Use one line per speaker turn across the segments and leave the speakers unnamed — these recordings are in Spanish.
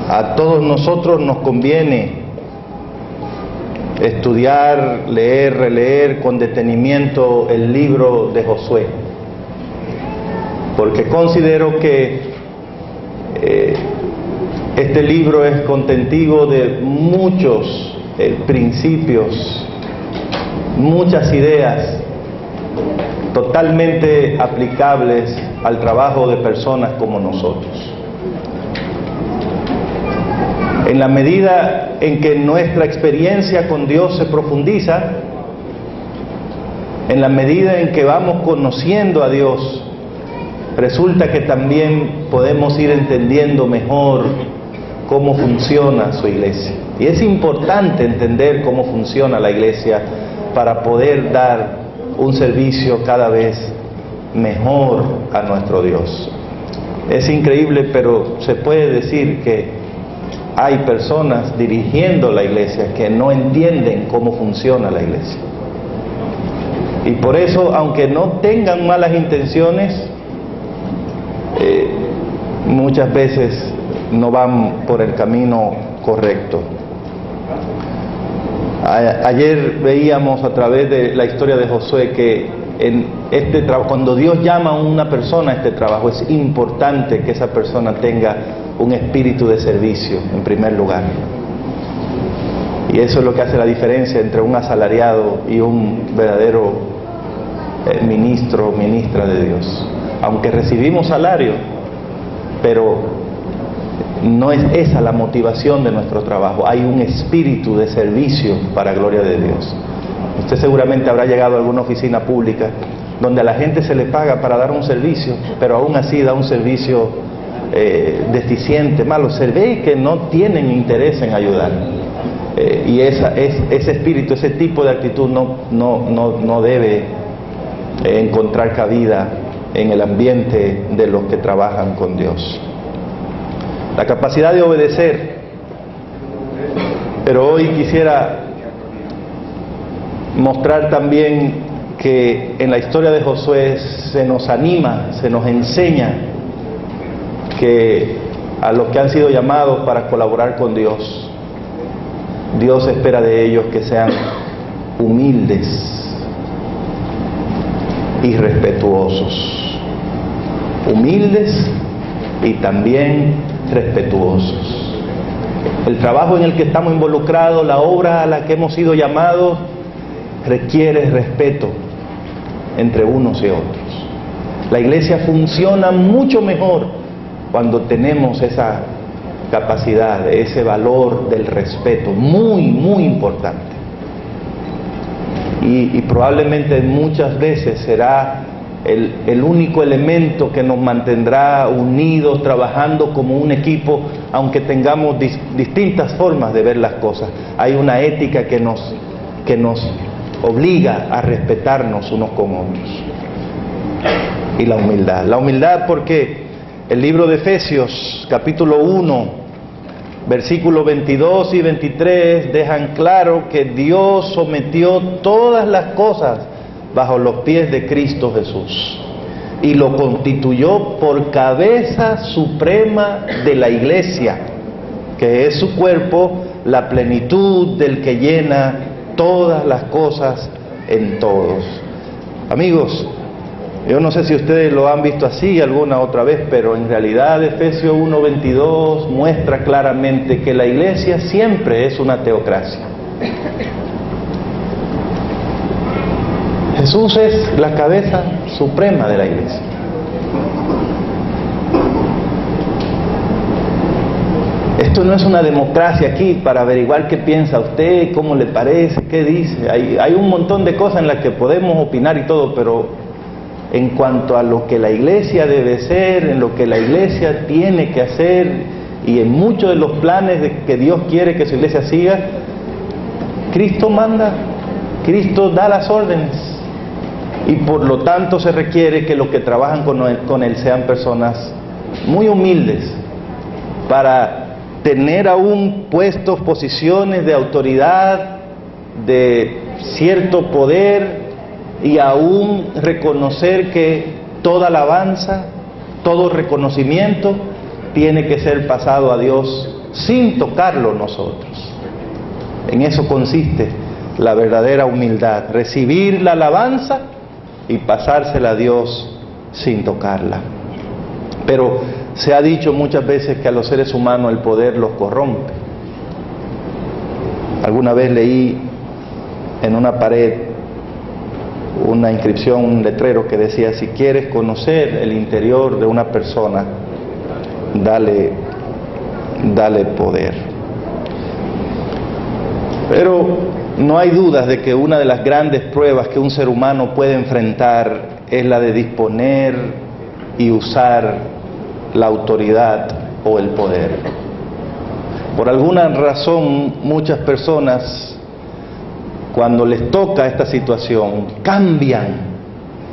A todos nosotros nos conviene estudiar, leer, releer con detenimiento el libro de Josué, porque considero que este libro es contenido de muchos principios, muchas ideas totalmente aplicables al trabajo de personas como nosotros. En la medida en que nuestra experiencia con Dios se profundiza, en la medida en que vamos conociendo a Dios, resulta que también podemos ir entendiendo mejor cómo funciona su iglesia. Y es importante entender cómo funciona la iglesia para poder dar un servicio cada vez mejor a nuestro Dios. Es increíble, pero se puede decir que hay personas dirigiendo la iglesia que no entienden cómo funciona la iglesia. Y por eso, aunque no tengan malas intenciones, muchas veces no van por el camino correcto. Ayer veíamos a través de la historia de Josué que en este trabajo, cuando Dios llama a una persona a este trabajo, es importante que esa persona tenga un espíritu de servicio en primer lugar. Y eso es lo que hace la diferencia entre un asalariado y un verdadero ministro o ministra de Dios. Aunque recibimos salario, pero no es esa la motivación de nuestro trabajo. Hay un espíritu de servicio para gloria de Dios. Usted seguramente habrá llegado a alguna oficina pública donde a la gente se le paga para dar un servicio, pero aún así da un servicio deficiente, malo. Se ve que no tienen interés en ayudar. Y ese espíritu, ese tipo de actitud no debe encontrar cabida en el ambiente de los que trabajan con Dios. La capacidad de obedecer. Pero hoy quisiera mostrar también que en la historia de Josué se nos anima, se nos enseña que a los que han sido llamados para colaborar con Dios, Dios espera de ellos que sean humildes y respetuosos. Humildes y también respetuosos. El trabajo en el que estamos involucrados, la obra a la que hemos sido llamados, requiere respeto entre unos y otros. La iglesia funciona mucho mejor cuando tenemos esa capacidad, ese valor del respeto, muy importante. Y probablemente muchas veces será el único elemento que nos mantendrá unidos, trabajando como un equipo, aunque tengamos distintas formas de ver las cosas. Hay una ética que nos obliga a respetarnos unos con otros. Y la humildad porque el libro de Efesios, capítulo 1, versículos 22 y 23, dejan claro que Dios sometió todas las cosas bajo los pies de Cristo Jesús y lo constituyó por cabeza suprema de la iglesia, que es su cuerpo, la plenitud del que llena todas las cosas en todos. Amigos, yo no sé si ustedes lo han visto así alguna otra vez, pero en realidad Efesios 1:22 muestra claramente que la iglesia siempre es una teocracia. Jesús es la cabeza suprema de la iglesia. Esto no es una democracia aquí para averiguar qué piensa usted, cómo le parece, qué dice. Hay un montón de cosas en las que podemos opinar y todo, pero en cuanto a lo que la iglesia debe ser, en lo que la iglesia tiene que hacer y en muchos de los planes que Dios quiere que su iglesia siga, Cristo manda, Cristo da las órdenes. Y por lo tanto se requiere que los que trabajan con Él sean personas muy humildes para tener aún puestos, posiciones de autoridad, de cierto poder, y aún reconocer que toda alabanza, todo reconocimiento tiene que ser pasado a Dios sin tocarlo nosotros. En eso consiste la verdadera humildad, recibir la alabanza y pasársela a Dios sin tocarla. Pero se ha dicho muchas veces que a los seres humanos el poder los corrompe. Alguna vez leí en una pared una inscripción, un letrero que decía: si quieres conocer el interior de una persona, dale poder. Pero no hay dudas de que una de las grandes pruebas que un ser humano puede enfrentar es la de disponer y usar la autoridad o el poder. Por alguna razón, muchas personas, cuando les toca esta situación, cambian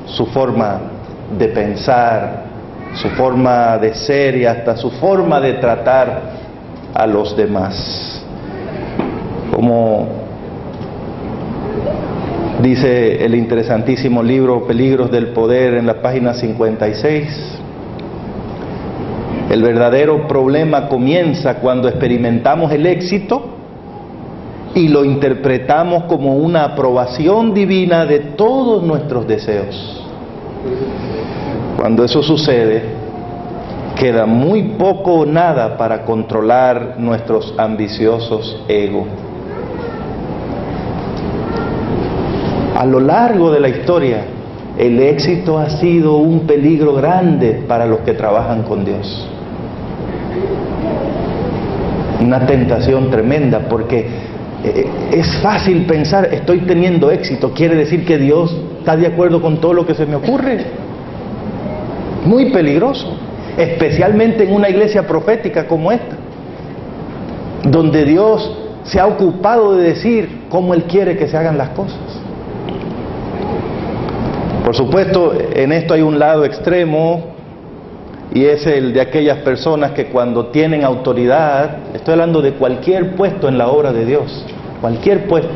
su forma de pensar, su forma de ser y hasta su forma de tratar a los demás. Como dice el interesantísimo libro Peligros del Poder en la página 56, el verdadero problema comienza cuando experimentamos el éxito y lo interpretamos como una aprobación divina de todos nuestros deseos. Cuando eso sucede, queda muy poco o nada para controlar nuestros ambiciosos egos. A lo largo de la historia, el éxito ha sido un peligro grande para los que trabajan con Dios. Una tentación tremenda, porque es fácil pensar: estoy teniendo éxito, quiere decir que Dios está de acuerdo con todo lo que se me ocurre. Muy peligroso, especialmente en una iglesia profética como esta, donde Dios se ha ocupado de decir cómo Él quiere que se hagan las cosas. Por supuesto, en esto hay un lado extremo, y es el de aquellas personas que cuando tienen autoridad, estoy hablando de cualquier puesto en la obra de Dios, cualquier puesto,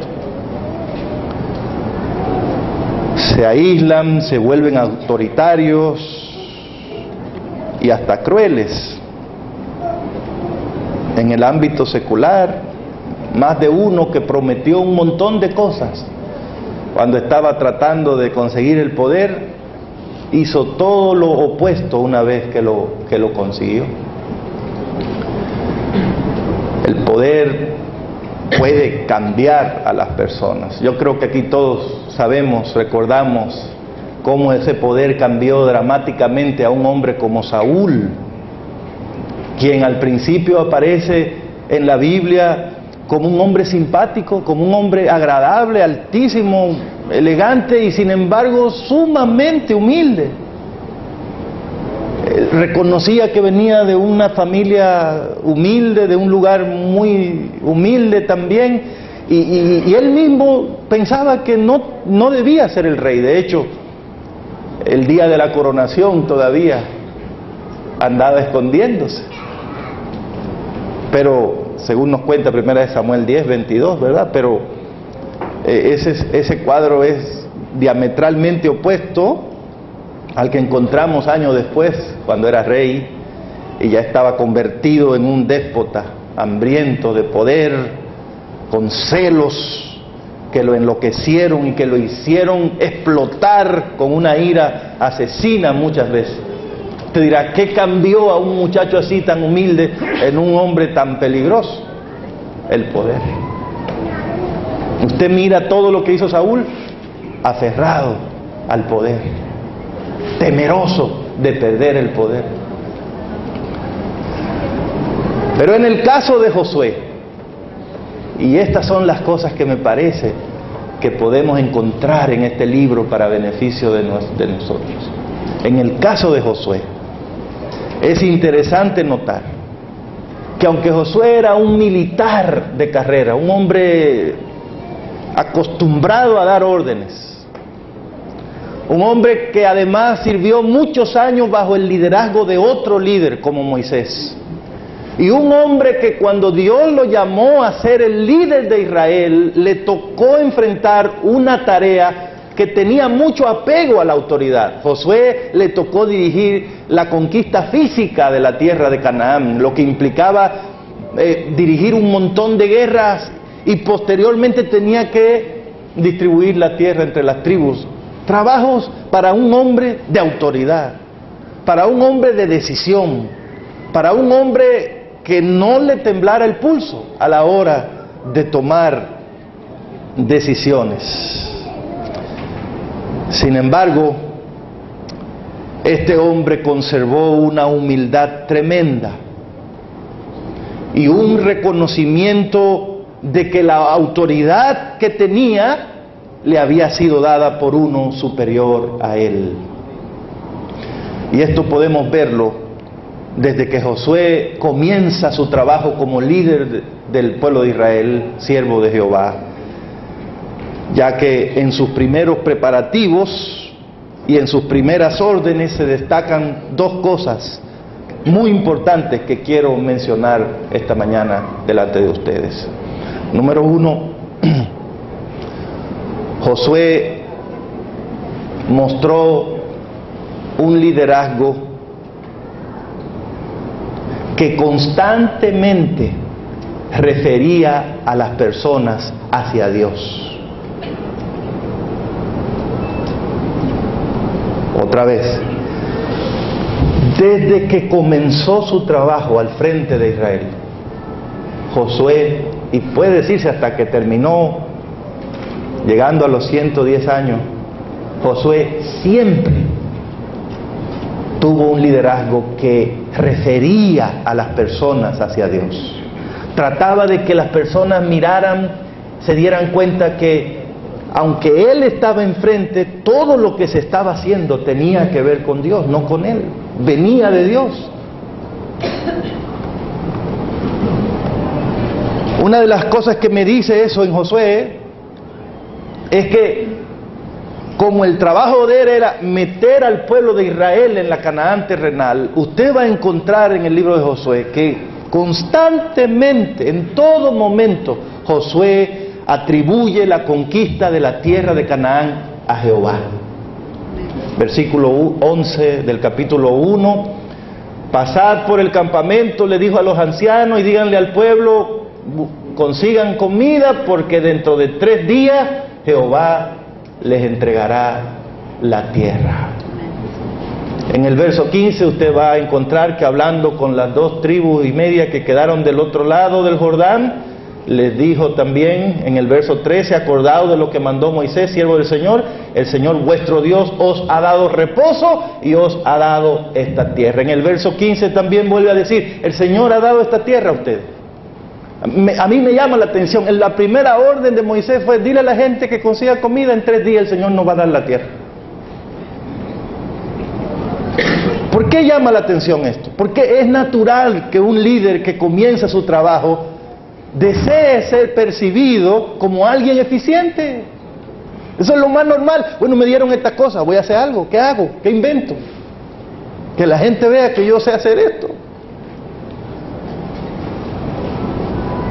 se aíslan, se vuelven autoritarios y hasta crueles. En el ámbito secular, más de uno que prometió un montón de cosas, cuando estaba tratando de conseguir el poder, hizo todo lo opuesto una vez que lo consiguió. El poder puede cambiar a las personas. Yo creo que aquí todos sabemos, recordamos cómo ese poder cambió dramáticamente a un hombre como Saúl, quien al principio aparece en la Biblia como un hombre simpático, como un hombre agradable, altísimo, elegante y sin embargo sumamente humilde. Reconocía que venía de una familia humilde, de un lugar muy humilde también, y él mismo pensaba que no debía ser el rey. De hecho, el día de la coronación todavía andaba escondiéndose. Pero según nos cuenta 1 Samuel 10:22, ¿verdad? Pero ese cuadro es diametralmente opuesto al que encontramos años después, cuando era rey y ya estaba convertido en un déspota hambriento de poder, con celos que lo enloquecieron y que lo hicieron explotar con una ira asesina muchas veces. Te dirá: ¿qué cambió a un muchacho así tan humilde en un hombre tan peligroso? El poder. Usted mira todo lo que hizo Saúl, aferrado al poder, temeroso de perder el poder. Pero en el caso de Josué, y estas son las cosas que me parece que podemos encontrar en este libro para beneficio de nosotros. En el caso de Josué, es interesante notar que aunque Josué era un militar de carrera, un hombre acostumbrado a dar órdenes, un hombre que además sirvió muchos años bajo el liderazgo de otro líder como Moisés, y un hombre que cuando Dios lo llamó a ser el líder de Israel, le tocó enfrentar una tarea que tenía mucho apego a la autoridad. Josué le tocó dirigir la conquista física de la tierra de Canaán, lo que implicaba dirigir un montón de guerras y posteriormente tenía que distribuir la tierra entre las tribus. Trabajos para un hombre de autoridad, para un hombre de decisión, para un hombre que no le temblara el pulso a la hora de tomar decisiones. Sin embargo, este hombre conservó una humildad tremenda y un reconocimiento de que la autoridad que tenía le había sido dada por uno superior a él. Y esto podemos verlo desde que Josué comienza su trabajo como líder del pueblo de Israel, siervo de Jehová, ya que en sus primeros preparativos y en sus primeras órdenes se destacan dos cosas muy importantes que quiero mencionar esta mañana delante de ustedes. Número uno, Josué mostró un liderazgo que constantemente refería a las personas hacia Dios. Otra vez, desde que comenzó su trabajo al frente de Israel, Josué, y puede decirse hasta que terminó llegando a los 110 años, Josué siempre tuvo un liderazgo que refería a las personas hacia Dios. Trataba de que las personas miraran, se dieran cuenta que aunque él estaba enfrente, todo lo que se estaba haciendo tenía que ver con Dios, no con él. Venía de Dios. Una de las cosas que me dice eso en Josué es que como el trabajo de él era meter al pueblo de Israel en la Canaán terrenal, usted va a encontrar en el libro de Josué que constantemente, en todo momento, Josué atribuye la conquista de la tierra de Canaán a Jehová. Versículo 11 del capítulo 1: pasad por el campamento, le dijo a los ancianos, y díganle al pueblo, consigan comida, porque dentro de 3 días Jehová les entregará la tierra. En el verso 15 usted va a encontrar que hablando con las 2 tribus y media que quedaron del otro lado del Jordán, les dijo también en el verso 13: acordado de lo que mandó Moisés, siervo del Señor, el Señor vuestro Dios os ha dado reposo y os ha dado esta tierra. En el verso 15 también vuelve a decir: el Señor ha dado esta tierra a ustedes. A mí me llama la atención, en la primera orden de Moisés fue: dile a la gente que consiga comida, en 3 días el Señor nos va a dar la tierra. ¿Por qué llama la atención esto? Porque es natural que un líder que comienza su trabajo desee ser percibido como alguien eficiente. Eso es lo más normal. Bueno, me dieron esta cosa, voy a hacer algo. ¿Qué hago? ¿Qué invento? Que la gente vea que yo sé hacer esto.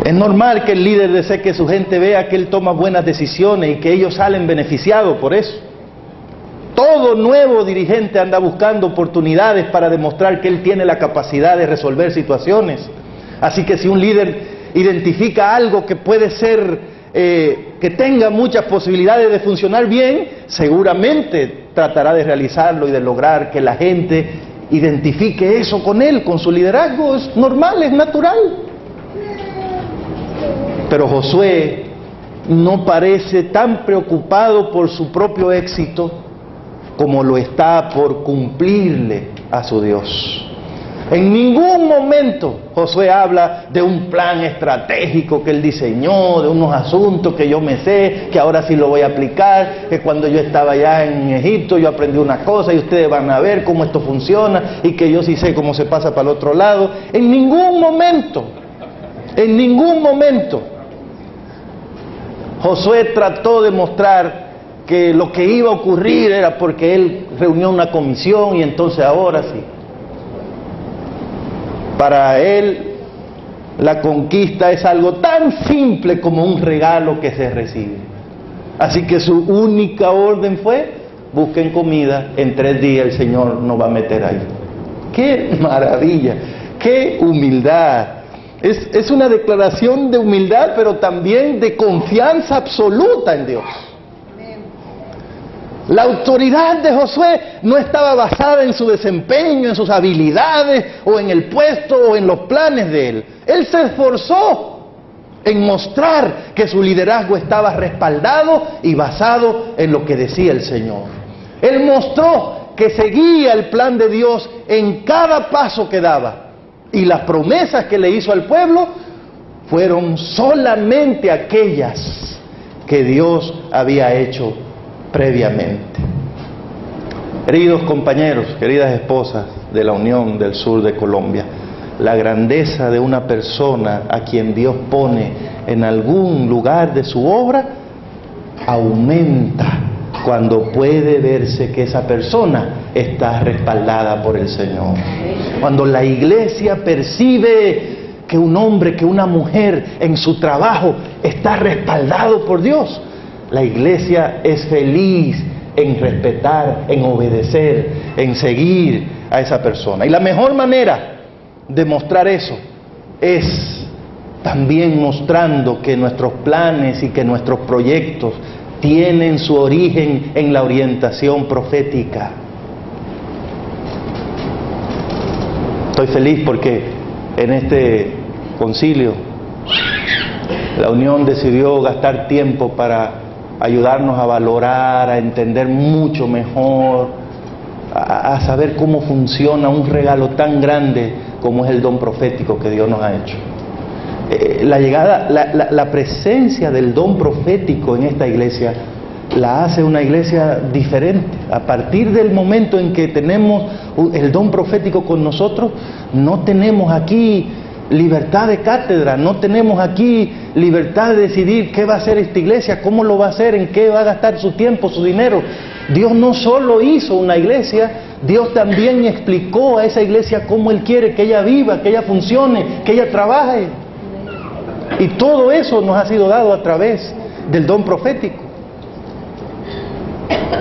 Es normal que el líder desee que su gente vea que él toma buenas decisiones y que ellos salen beneficiados por eso. Todo nuevo dirigente anda buscando oportunidades para demostrar que él tiene la capacidad de resolver situaciones. Así que si un líder identifica algo que puede ser, que tenga muchas posibilidades de funcionar bien, seguramente tratará de realizarlo y de lograr que la gente identifique eso con él, con su liderazgo. Es normal, es natural. Pero Josué no parece tan preocupado por su propio éxito como lo está por cumplirle a su Dios. En ningún momento Josué habla de un plan estratégico que él diseñó, de unos asuntos que yo me sé, que ahora sí lo voy a aplicar, que cuando yo estaba allá en Egipto yo aprendí una cosa y ustedes van a ver cómo esto funciona y que yo sí sé cómo se pasa para el otro lado. En ningún momento Josué trató de mostrar que lo que iba a ocurrir era porque él reunió una comisión y entonces ahora sí. Para él, la conquista es algo tan simple como un regalo que se recibe. Así que su única orden fue: busquen comida, en 3 días el Señor nos va a meter ahí. ¡Qué maravilla! ¡Qué humildad! Es una declaración de humildad, pero también de confianza absoluta en Dios. La autoridad de Josué no estaba basada en su desempeño, en sus habilidades, o en el puesto, o en los planes de él. Él se esforzó en mostrar que su liderazgo estaba respaldado y basado en lo que decía el Señor. Él mostró que seguía el plan de Dios en cada paso que daba. Y las promesas que le hizo al pueblo fueron solamente aquellas que Dios había hecho previamente. Queridos compañeros, queridas esposas de la Unión del Sur de Colombia, la grandeza de una persona a quien Dios pone en algún lugar de su obra aumenta cuando puede verse que esa persona está respaldada por el Señor. Cuando la iglesia percibe que un hombre, que una mujer en su trabajo está respaldado por Dios, la iglesia es feliz en respetar, en obedecer, en seguir a esa persona. Y la mejor manera de mostrar eso es también mostrando que nuestros planes y que nuestros proyectos tienen su origen en la orientación profética. Estoy feliz porque en este concilio la Unión decidió gastar tiempo para ayudarnos a valorar, a entender mucho mejor, a saber cómo funciona un regalo tan grande como es el don profético que Dios nos ha hecho. La presencia del don profético en esta iglesia la hace una iglesia diferente. A partir del momento en que tenemos el don profético con nosotros, no tenemos aquí libertad de cátedra, no tenemos aquí libertad de decidir qué va a hacer esta iglesia, cómo lo va a hacer, en qué va a gastar su tiempo, su dinero. Dios no solo hizo una iglesia, Dios también explicó a esa iglesia cómo Él quiere que ella viva, que ella funcione, que ella trabaje. Y todo eso nos ha sido dado a través del don profético.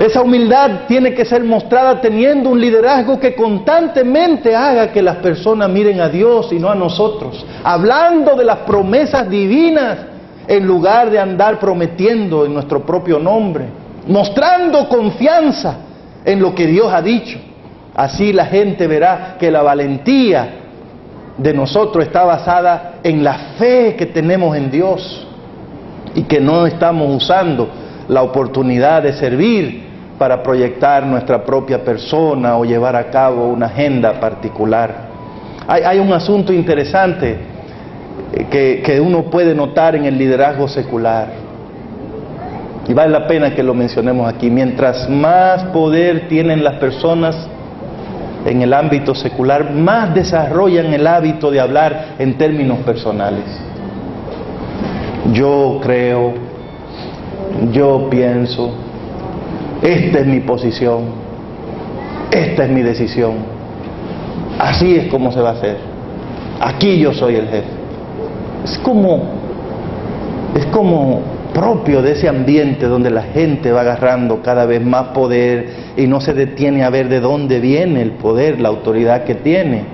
Esa humildad tiene que ser mostrada teniendo un liderazgo que constantemente haga que las personas miren a Dios y no a nosotros, hablando de las promesas divinas en lugar de andar prometiendo en nuestro propio nombre, mostrando confianza en lo que Dios ha dicho. Así la gente verá que la valentía de nosotros está basada en la fe que tenemos en Dios y que no estamos usando la oportunidad de servir para proyectar nuestra propia persona o llevar a cabo una agenda particular. Hay un asunto interesante que uno puede notar en el liderazgo secular, y vale la pena que lo mencionemos aquí. Mientras más poder tienen las personas en el ámbito secular, más desarrollan el hábito de hablar en términos personales. Yo creo, yo pienso, esta es mi posición, esta es mi decisión, así es como se va a hacer, aquí yo soy el jefe. Es como propio de ese ambiente donde la gente va agarrando cada vez más poder y no se detiene a ver de dónde viene el poder, la autoridad que tiene.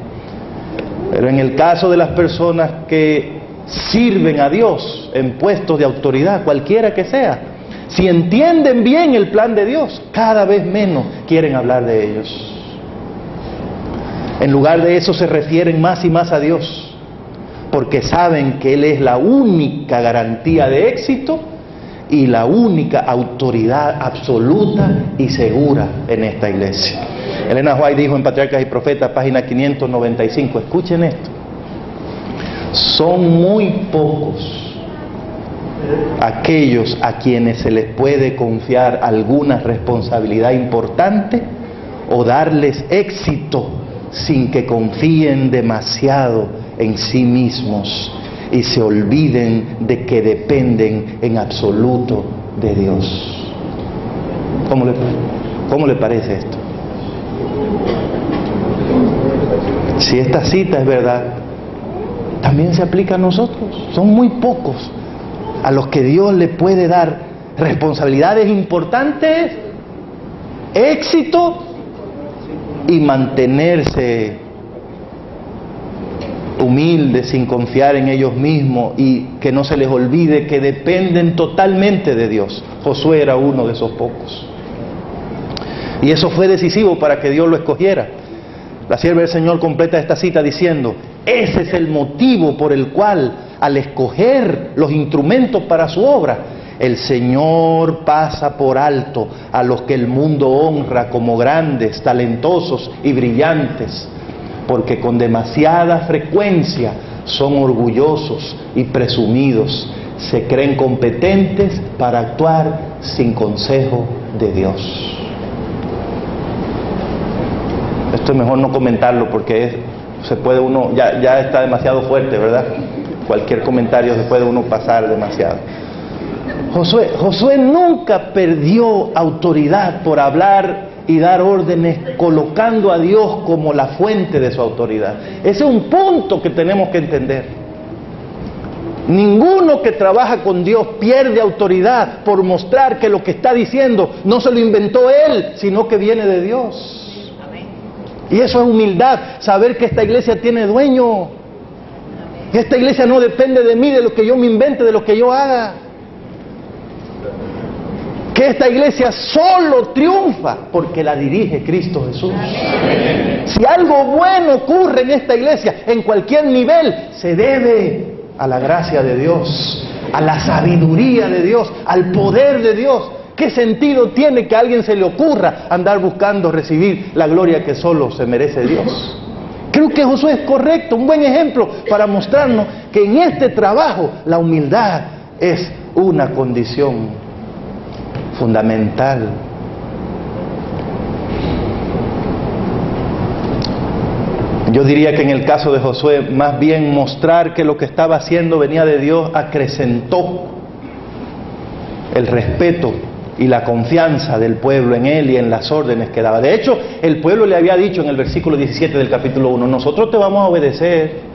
Pero en el caso de las personas que sirven a Dios en puestos de autoridad, cualquiera que sea, si entienden bien el plan de Dios, cada vez menos quieren hablar de ellos. En lugar de eso se refieren más y más a Dios, porque saben que Él es la única garantía de éxito y la única autoridad absoluta y segura en esta iglesia. Elena White dijo en Patriarcas y Profetas, página 595, escuchen esto: son muy pocos aquellos a quienes se les puede confiar alguna responsabilidad importante o darles éxito sin que confíen demasiado en sí mismos y se olviden de que dependen en absoluto de Dios. ¿Cómo le parece esto? Si esta cita es verdad, también se aplica a nosotros. Son muy pocos a los que Dios le puede dar responsabilidades importantes, éxito y mantenerse humildes, sin confiar en ellos mismos, y que no se les olvide que dependen totalmente de Dios. Josué era uno de esos pocos. Y eso fue decisivo para que Dios lo escogiera. La sierva del Señor completa esta cita diciendo: ese es el motivo por el cual, al escoger los instrumentos para su obra, el Señor pasa por alto a los que el mundo honra como grandes, talentosos y brillantes, porque con demasiada frecuencia son orgullosos y presumidos, se creen competentes para actuar sin consejo de Dios. Esto es mejor no comentarlo porque se puede uno, ya está demasiado fuerte, ¿verdad? Cualquier comentario se puede uno pasar demasiado. Josué nunca perdió autoridad por hablar y dar órdenes colocando a Dios como la fuente de su autoridad. Ese es un punto que tenemos que entender. Ninguno que trabaja con Dios pierde autoridad por mostrar que lo que está diciendo no se lo inventó él, sino que viene de Dios. Y eso es humildad, saber que esta iglesia tiene dueño. Esta iglesia no depende de mí, de lo que yo me invente, de lo que yo haga. Que esta iglesia solo triunfa porque la dirige Cristo Jesús. Si algo bueno ocurre en esta iglesia, en cualquier nivel, se debe a la gracia de Dios, a la sabiduría de Dios, al poder de Dios. ¿Qué sentido tiene que a alguien se le ocurra andar buscando recibir la gloria que solo se merece Dios? Creo que Josué es correcto, un buen ejemplo para mostrarnos que en este trabajo la humildad es una condición fundamental. Yo diría que en el caso de Josué, más bien mostrar que lo que estaba haciendo venía de Dios acrecentó el respeto y la confianza del pueblo en él y en las órdenes que daba. De hecho, el pueblo le había dicho en el versículo 17 del capítulo 1, nosotros te vamos a obedecer,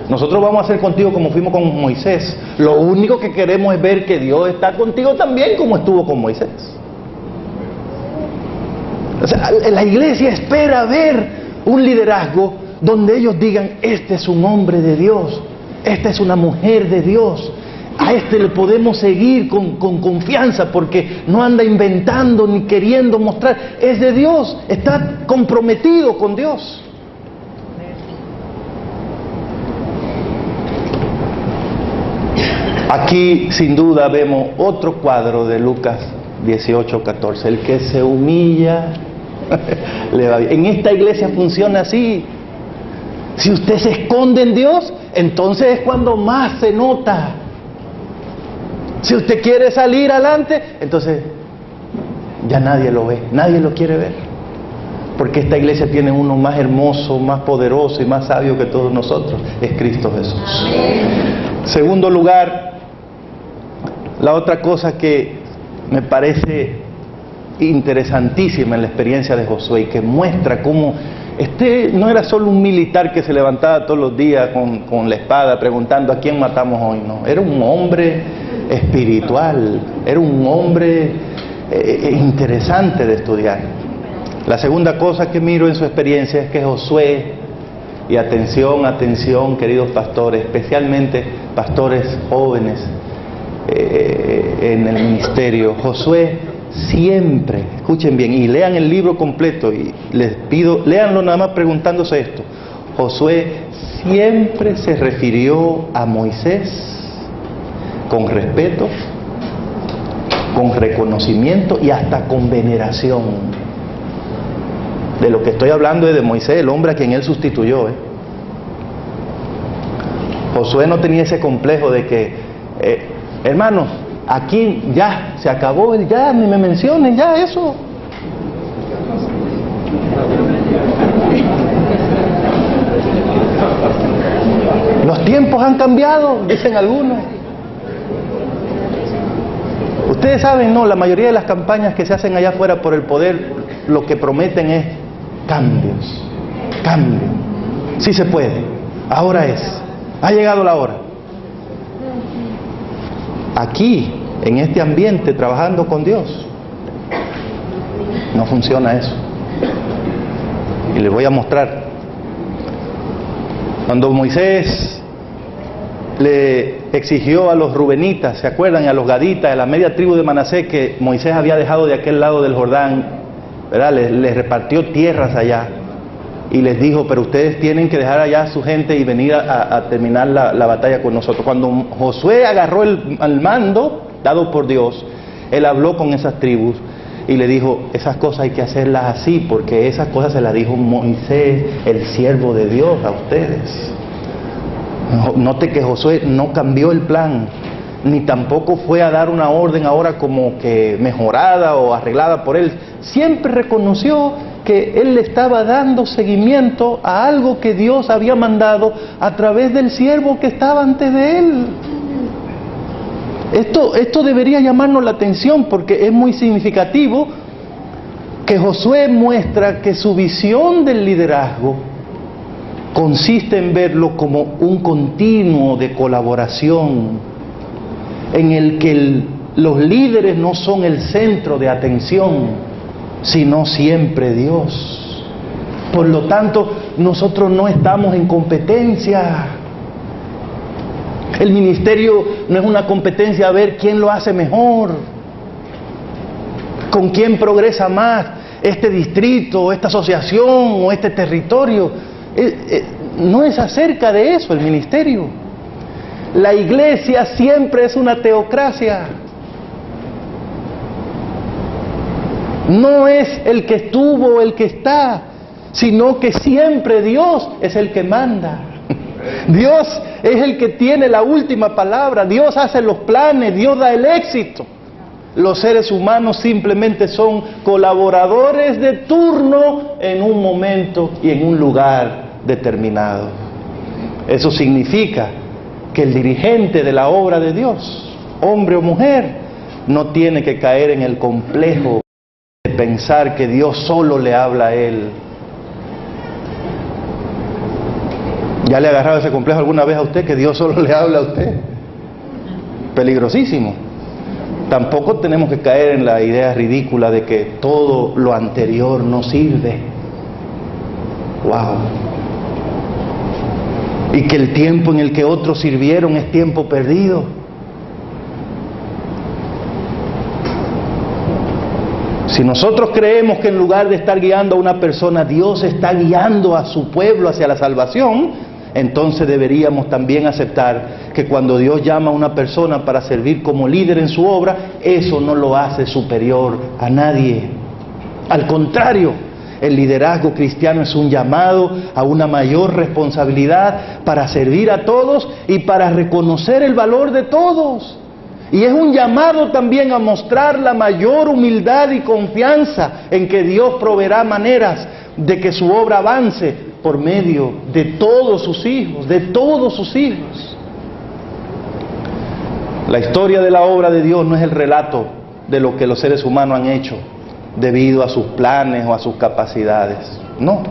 nosotros vamos a hacer contigo como fuimos con Moisés. Lo único que queremos es ver que Dios está contigo también como estuvo con Moisés. O sea, la iglesia espera ver un liderazgo donde ellos digan, este es un hombre de Dios, esta es una mujer de Dios, a este le podemos seguir con confianza porque no anda inventando ni queriendo mostrar, es de Dios, está comprometido con Dios. Aquí sin duda vemos otro cuadro de Lucas 18:14, el que se humilla le va bien. En esta iglesia funciona así. Si usted se esconde en Dios, entonces es cuando más se nota. Si usted quiere salir adelante, entonces ya nadie lo ve, nadie lo quiere ver. Porque esta iglesia tiene uno más hermoso, más poderoso y más sabio que todos nosotros, es Cristo Jesús. Segundo lugar, la otra cosa que me parece interesantísima en la experiencia de Josué y que muestra cómo este no era solo un militar que se levantaba todos los días con la espada preguntando a quién matamos hoy, no, era un hombre espiritual, era un hombre interesante de estudiar. La segunda cosa que miro en su experiencia es que Josué, y atención queridos pastores, especialmente pastores jóvenes en el ministerio, Josué siempre, escuchen bien y lean el libro completo y les pido, léanlo nada más preguntándose esto, Josué siempre se refirió a Moisés con respeto, con reconocimiento y hasta con veneración. De lo que estoy hablando es de Moisés, el hombre a quien él sustituyó. Josué no tenía ese complejo de que, hermanos, aquí ya se acabó, ya ni me mencionen, ya eso. Los tiempos han cambiado, dicen algunos. Ustedes saben, no, la mayoría de las campañas que se hacen allá afuera por el poder, lo que prometen es cambios. Sí se puede, ahora ha llegado la hora. Aquí, en este ambiente, trabajando con Dios, no funciona eso. Y les voy a mostrar. Cuando Moisés le exigió a los rubenitas, ¿se acuerdan? Y a los gaditas, a la media tribu de Manasés que Moisés había dejado de aquel lado del Jordán, ¿verdad? Les repartió tierras allá y les dijo, pero ustedes tienen que dejar allá a su gente y venir a terminar la batalla con nosotros. Cuando Josué agarró el mando dado por Dios, él habló con esas tribus y le dijo, esas cosas hay que hacerlas así, porque esas cosas se las dijo Moisés, el siervo de Dios, a ustedes. Note que Josué no cambió el plan, ni tampoco fue a dar una orden ahora como que mejorada o arreglada por él. Siempre reconoció que él le estaba dando seguimiento a algo que Dios había mandado a través del siervo que estaba antes de él. Esto debería llamarnos la atención porque es muy significativo que Josué muestra que su visión del liderazgo consiste en verlo como un continuo de colaboración en el que los líderes no son el centro de atención, sino siempre Dios. Por lo tanto, nosotros no estamos en competencia. El ministerio no es una competencia a ver quién lo hace mejor, con quién progresa más, este distrito, esta asociación o este territorio. No es acerca de eso el ministerio. La iglesia siempre es una teocracia. No es el que estuvo o el que está, sino que siempre Dios es el que manda. Dios es el que tiene la última palabra. Dios hace los planes, Dios da el éxito. Los seres humanos simplemente son colaboradores de turno en un momento y en un lugar determinado. Eso significa que el dirigente de la obra de Dios, hombre o mujer, no tiene que caer en el complejo de pensar que Dios solo le habla a él. ¿Ya le ha agarrado ese complejo alguna vez a usted, que Dios solo le habla a usted? Peligrosísimo. Tampoco tenemos que caer en la idea ridícula de que todo lo anterior no sirve. ¡Wow! Y que el tiempo en el que otros sirvieron es tiempo perdido. Si nosotros creemos que en lugar de estar guiando a una persona, Dios está guiando a su pueblo hacia la salvación, entonces deberíamos también aceptar que cuando Dios llama a una persona para servir como líder en su obra, eso no lo hace superior a nadie. Al contrario, el liderazgo cristiano es un llamado a una mayor responsabilidad para servir a todos y para reconocer el valor de todos. Y es un llamado también a mostrar la mayor humildad y confianza en que Dios proveerá maneras de que su obra avance por medio de todos sus hijos, de todos sus hijos. La historia de la obra de Dios no es el relato de lo que los seres humanos han hecho debido a sus planes o a sus capacidades. No.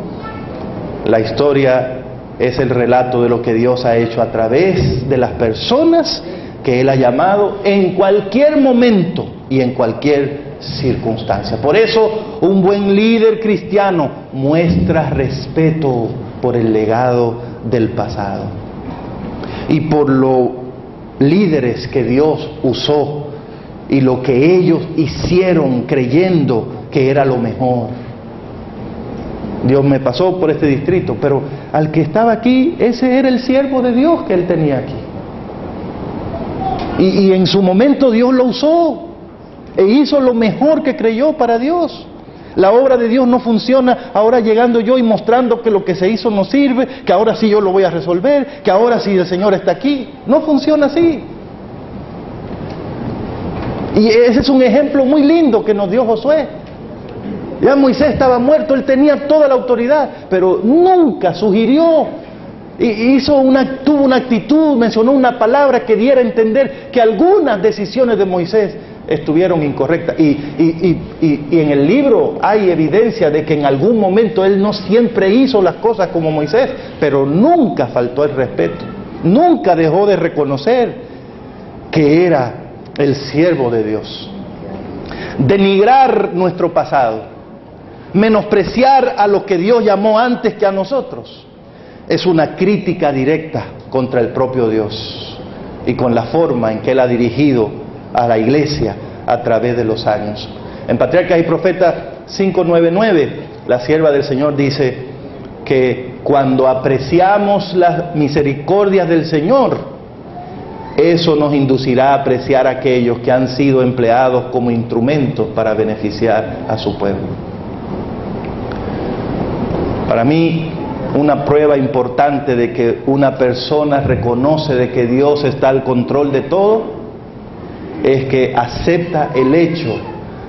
La historia es el relato de lo que Dios ha hecho a través de las personas que Él ha llamado en cualquier momento y en cualquier circunstancia. Por eso, un buen líder cristiano muestra respeto por el legado del pasado y por los líderes que Dios usó y lo que ellos hicieron creyendo que era lo mejor. Dios me pasó por este distrito, pero al que estaba aquí, ese era el siervo de Dios que Él tenía aquí. Y en su momento Dios lo usó e hizo lo mejor que creyó para Dios. La obra de Dios no funciona ahora llegando yo y mostrando que lo que se hizo no sirve, que ahora sí yo lo voy a resolver, que ahora sí el Señor está aquí. No funciona así. Y ese es un ejemplo muy lindo que nos dio Josué. Ya Moisés estaba muerto, él tenía toda la autoridad, pero nunca sugirió, tuvo una actitud, mencionó una palabra que diera a entender que algunas decisiones de Moisés estuvieron incorrectas. Y en el libro hay evidencia de que en algún momento él no siempre hizo las cosas como Moisés, pero nunca faltó el respeto, nunca dejó de reconocer que era el siervo de Dios. Denigrar nuestro pasado, menospreciar a los que Dios llamó antes que a nosotros, es una crítica directa contra el propio Dios y con la forma en que Él ha dirigido a la iglesia a través de los años. En Patriarcas y Profetas 5:9-9, la sierva del Señor dice que cuando apreciamos las misericordias del Señor, eso nos inducirá a apreciar a aquellos que han sido empleados como instrumentos para beneficiar a su pueblo. Para mí, una prueba importante de que una persona reconoce de que Dios está al control de todo es que acepta el hecho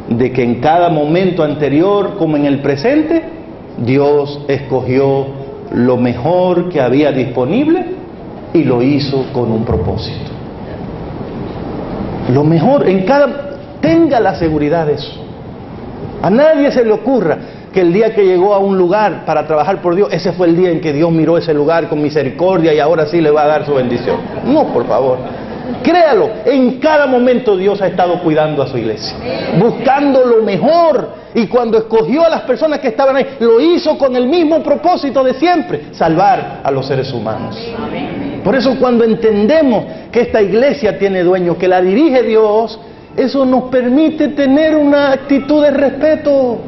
de que en cada momento anterior como en el presente, Dios escogió lo mejor que había disponible y lo hizo con un propósito. Lo mejor en tenga la seguridad de eso. A nadie se le ocurra que el día que llegó a un lugar para trabajar por Dios, ese fue el día en que Dios miró ese lugar con misericordia y ahora sí le va a dar su bendición. No, por favor. Créalo, en cada momento Dios ha estado cuidando a su iglesia, buscando lo mejor, y cuando escogió a las personas que estaban ahí, lo hizo con el mismo propósito de siempre: salvar a los seres humanos. Por eso, cuando entendemos que esta iglesia tiene dueño, que la dirige Dios, eso nos permite tener una actitud de respeto.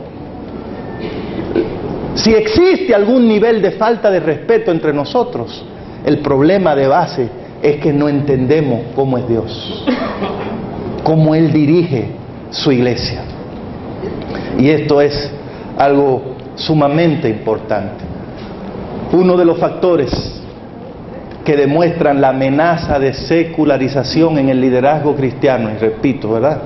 Si existe algún nivel de falta de respeto entre nosotros, el problema de base es que no entendemos cómo es Dios, cómo Él dirige su iglesia. Y esto es algo sumamente importante. Uno de los factores que demuestran la amenaza de secularización en el liderazgo cristiano, y repito, ¿verdad?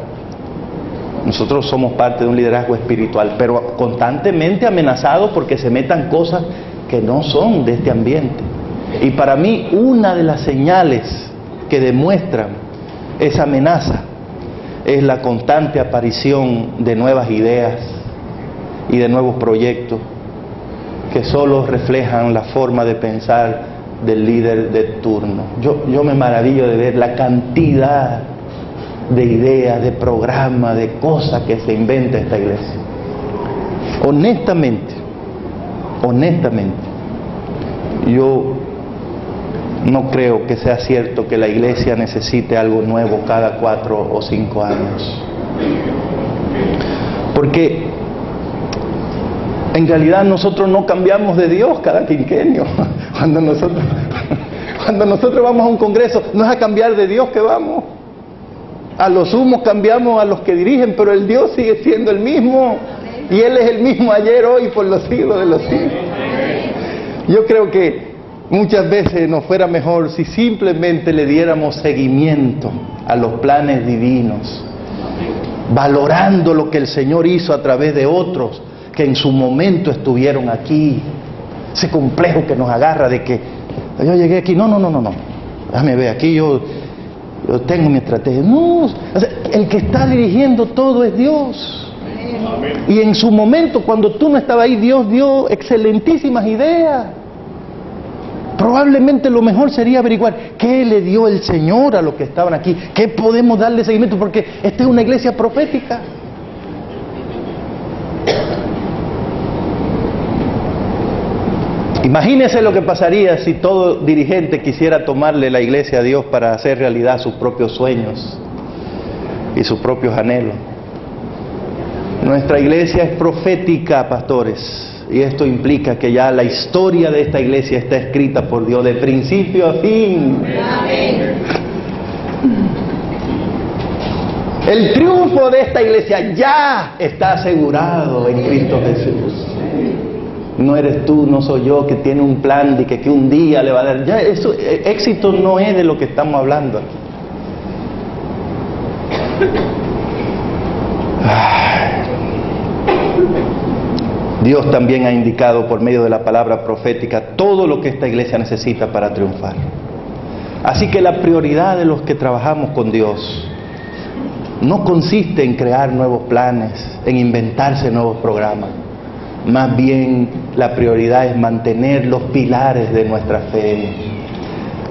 Nosotros somos parte de un liderazgo espiritual, pero constantemente amenazados porque se metan cosas que no son de este ambiente. Y para mí, una de las señales que demuestran esa amenaza es la constante aparición de nuevas ideas y de nuevos proyectos que solo reflejan la forma de pensar del líder de turno. Yo me maravillo de ver la cantidad de ideas, de programas, de cosas que se inventa esta iglesia. Honestamente, yo no creo que sea cierto que la iglesia necesite algo nuevo cada 4 o 5 años. Porque en realidad nosotros no cambiamos de Dios cada quinquenio. Cuando nosotros vamos a un congreso, no es a cambiar de Dios que vamos. A lo sumo cambiamos a los que dirigen, pero el Dios sigue siendo el mismo. Y Él es el mismo ayer, hoy, por los siglos de los siglos. Yo creo que muchas veces nos fuera mejor si simplemente le diéramos seguimiento a los planes divinos, valorando lo que el Señor hizo a través de otros que en su momento estuvieron aquí. Ese complejo que nos agarra de que yo llegué aquí, no, déjame ver, aquí yo tengo mi estrategia. No, o sea, el que está dirigiendo todo es Dios. Y en su momento, cuando tú no estabas ahí, Dios dio excelentísimas ideas. Probablemente lo mejor sería averiguar qué le dio el Señor a los que estaban aquí, qué podemos darle seguimiento, porque esta es una iglesia profética. Imagínese lo que pasaría si todo dirigente quisiera tomarle la iglesia a Dios para hacer realidad sus propios sueños y sus propios anhelos. Nuestra iglesia es profética, pastores. Y esto implica que ya la historia de esta iglesia está escrita por Dios de principio a fin. Amén. El triunfo de esta iglesia ya está asegurado en Cristo Jesús. No eres tú, no soy yo, que tiene un plan de que un día le va a dar. Ya eso, éxito no es de lo que estamos hablando. Dios también ha indicado por medio de la palabra profética todo lo que esta iglesia necesita para triunfar. Así que la prioridad de los que trabajamos con Dios no consiste en crear nuevos planes, en inventarse nuevos programas. Más bien la prioridad es mantener los pilares de nuestra fe,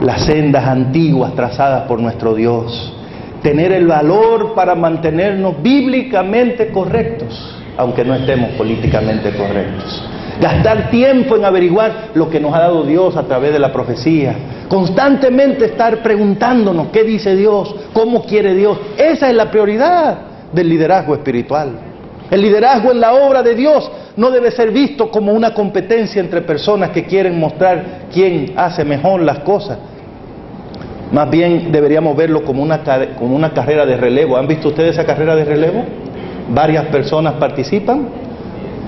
las sendas antiguas trazadas por nuestro Dios, tener el valor para mantenernos bíblicamente correctos, aunque no estemos políticamente correctos, Gastar tiempo en averiguar lo que nos ha dado Dios a través de la profecía. Constantemente estar preguntándonos qué dice Dios, cómo quiere Dios. Esa es la prioridad del liderazgo espiritual. El liderazgo en la obra de Dios no debe ser visto como una competencia entre personas que quieren mostrar quién hace mejor las cosas. Más bien deberíamos verlo como una carrera de relevo. ¿Han visto ustedes esa carrera de relevo? Varias personas participan.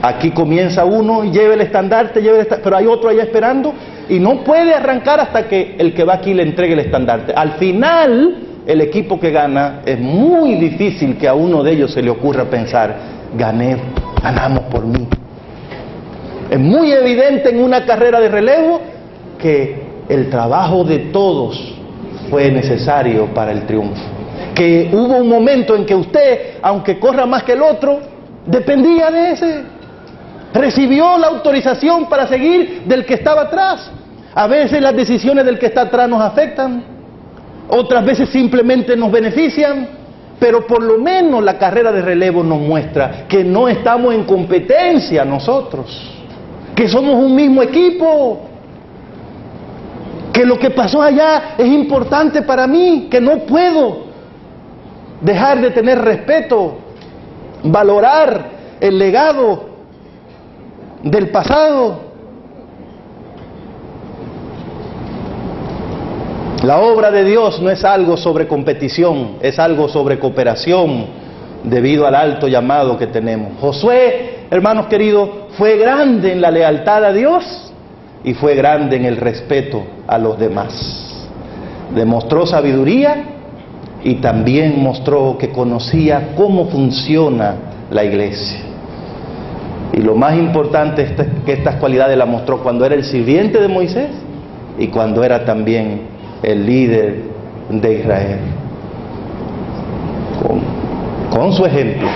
Aquí comienza uno y lleva el estandarte, pero hay otro allá esperando y no puede arrancar hasta que el que va aquí le entregue el estandarte. Al final, el equipo que gana, es muy difícil que a uno de ellos se le ocurra pensar, ganamos por mí. Es muy evidente en una carrera de relevo que el trabajo de todos fue necesario para el triunfo. Que hubo un momento en que usted, aunque corra más que el otro, dependía de ese. Recibió la autorización para seguir del que estaba atrás. A veces las decisiones del que está atrás nos afectan, otras veces simplemente nos benefician, pero por lo menos la carrera de relevo nos muestra que no estamos en competencia nosotros, que somos un mismo equipo, que lo que pasó allá es importante para mí, que no puedo dejar de tener respeto, valorar el legado del pasado. La obra de Dios no es algo sobre competición, es algo sobre cooperación debido al alto llamado que tenemos. Josué, hermanos queridos, fue grande en la lealtad a Dios y fue grande en el respeto a los demás. Demostró sabiduría y también mostró que conocía cómo funciona la iglesia. Y lo más importante es que estas cualidades las mostró cuando era el sirviente de Moisés y cuando era también el líder de Israel. Con su ejemplo,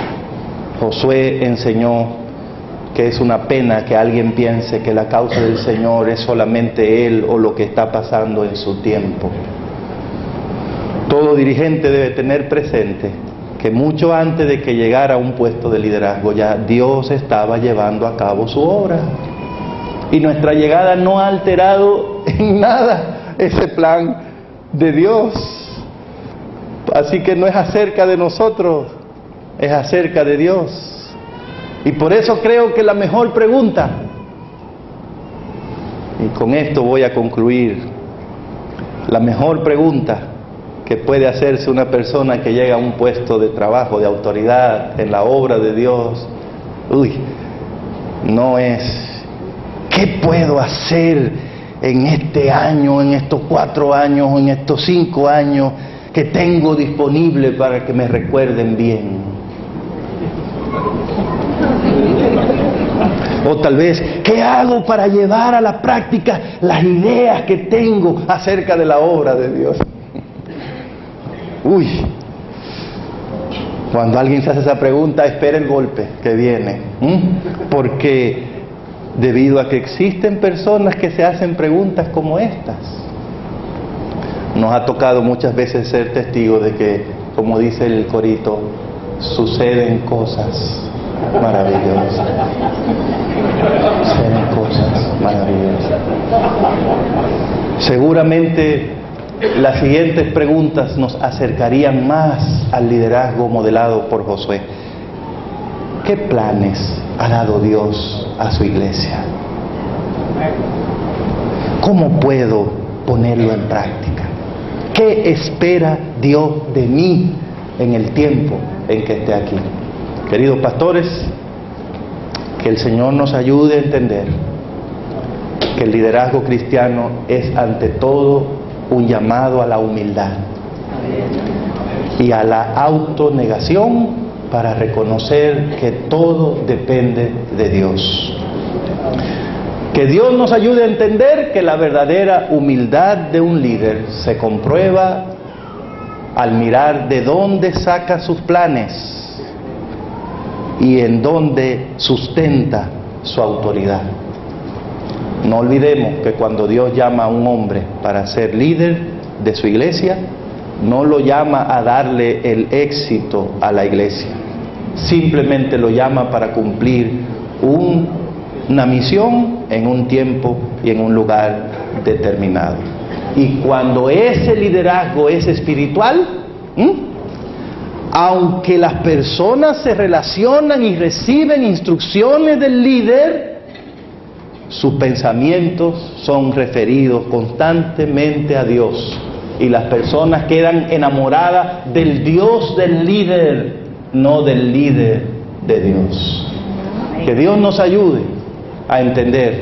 Josué enseñó que es una pena que alguien piense que la causa del Señor es solamente él o lo que está pasando en su tiempo. Todo dirigente debe tener presente que mucho antes de que llegara a un puesto de liderazgo ya Dios estaba llevando a cabo su obra. Y nuestra llegada no ha alterado en nada ese plan de Dios. Así que no es acerca de nosotros, es acerca de Dios. Y por eso creo que la mejor pregunta, y con esto voy a concluir, la mejor pregunta que puede hacerse una persona que llega a un puesto de trabajo, de autoridad en la obra de Dios, no es ¿qué puedo hacer en este año, en estos 4 años, o en estos 5 años que tengo disponible para que me recuerden bien? O tal vez, ¿qué hago para llevar a la práctica las ideas que tengo acerca de la obra de Dios? Cuando alguien se hace esa pregunta, espera el golpe que viene. Porque debido a que existen personas que se hacen preguntas como estas, nos ha tocado muchas veces ser testigos de que, como dice el corito, suceden cosas maravillosas. Suceden cosas maravillosas. Seguramente las siguientes preguntas nos acercarían más al liderazgo modelado por Josué. ¿Qué planes ha dado Dios a su iglesia? ¿Cómo puedo ponerlo en práctica? ¿Qué espera Dios de mí en el tiempo en que esté aquí? Queridos pastores, que el Señor nos ayude a entender que el liderazgo cristiano es ante todo un llamado a la humildad y a la autonegación para reconocer que todo depende de Dios. Que Dios nos ayude a entender que la verdadera humildad de un líder se comprueba al mirar de dónde saca sus planes y en dónde sustenta su autoridad. No olvidemos que cuando Dios llama a un hombre para ser líder de su iglesia, no lo llama a darle el éxito a la iglesia, simplemente lo llama para cumplir un una misión en un tiempo y en un lugar determinado. Y cuando ese liderazgo es espiritual, aunque las personas se relacionan y reciben instrucciones del líder, sus pensamientos son referidos constantemente a Dios. Y las personas quedan enamoradas del Dios del líder, no del líder de Dios. Que Dios nos ayude a entender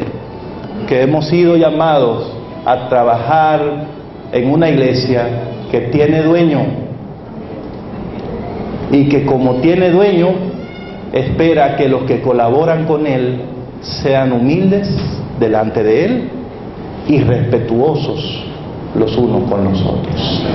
que hemos sido llamados a trabajar en una iglesia que tiene dueño, y que como tiene dueño, espera que los que colaboran con Él sean humildes delante de Él y respetuosos los unos con los otros.